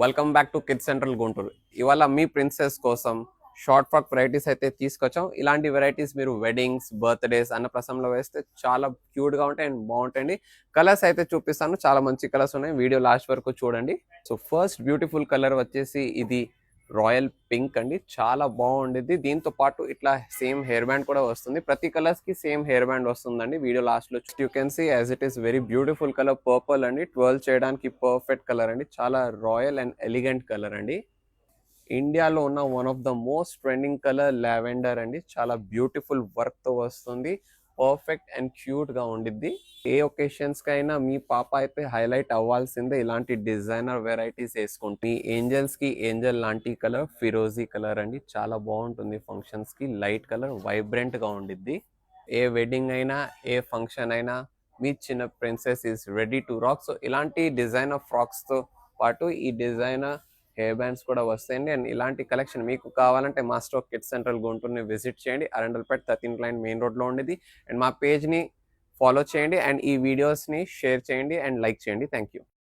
Welcome back to kids central Guntur. ఇవాళ మీ princess కోసం short frock varieties అయితే తీసుకొచ్చాం. ఇలాంటి వెరైటీస్ మీరు వెడ్డింగ్స్, బర్త్డేస్, అన్నప్రసంలో వేస్తే చాలా క్యూట్గా ఉంటాయి అండ్ బాగుంటాయండి. కలర్స్ అయితే చూపిస్తాను, చాలా మంచి కలర్స్ ఉన్నాయి. వీడియో లాస్ట్ వరకు చూడండి. సో ఫస్ట్ బ్యూటిఫుల్ కలర్ వచ్చేసి ఇది రాయల్ పింక్ అండి, చాలా బాగుండిద్ది. దీంతో పాటు ఇట్లా సేమ్ హెయిర్ బ్యాండ్ కూడా వస్తుంది. ప్రతి కలర్స్ కి సేమ్ హెయిర్ బ్యాండ్ వస్తుందండి. వీడియో లాస్ట్ లో you can see as it is very beautiful colour purple అండి. 12 చేయడానికి పర్ఫెక్ట్ కలర్ అండి. చాలా రాయల్ అండ్ ఎలిగెంట్ కలర్ అండి. ఇండియాలో ఉన్న one of the most trending colour lavender అండి. చాలా బ్యూటిఫుల్ వర్క్ తో వస్తుంది. పర్ఫెక్ట్ అండ్ క్యూట్ గా ఉండిద్ది. ఏ ఒకేషన్స్ కైనా మీ పాప అయితే హైలైట్ అవ్వాల్సిందే. ఇలాంటి డిజైనర్ వెరైటీస్ వేసుకుంటే మీ ఏంజల్స్ కి ఏంజల్ లాంటి కలర్ ఫిరోజీ కలర్ అండి. చాలా బాగుంటుంది ఫంక్షన్స్ కి. లైట్ కలర్ వైబ్రెంట్ గా ఉండిద్ది. ఏ వెడ్డింగ్ అయినా ఏ ఫంక్షన్ అయినా మీ చిన్న princess is ready to rock. So ఇలాంటి డిజైనర్ ఫ్రాక్స్ తో పాటు ఈ డిజైనర్ హెయిర్ బ్యాండ్స్ కూడా వస్తాయండి. అండ్ ఇలాంటి కలెక్షన్ మీకు కావాలంటే మాస్టర్ ఆఫ్ కిడ్స్ సెంట్రల్ గుంటూరుని విజిట్ చేయండి. Arundelpet 13th line main road లో ఉండేది. అండ్ మా పేజ్ ని ఫాలో చేయండి అండ్ ఈ వీడియోస్ ని షేర్ చేయండి అండ్ లైక్ చేయండి. Thank you.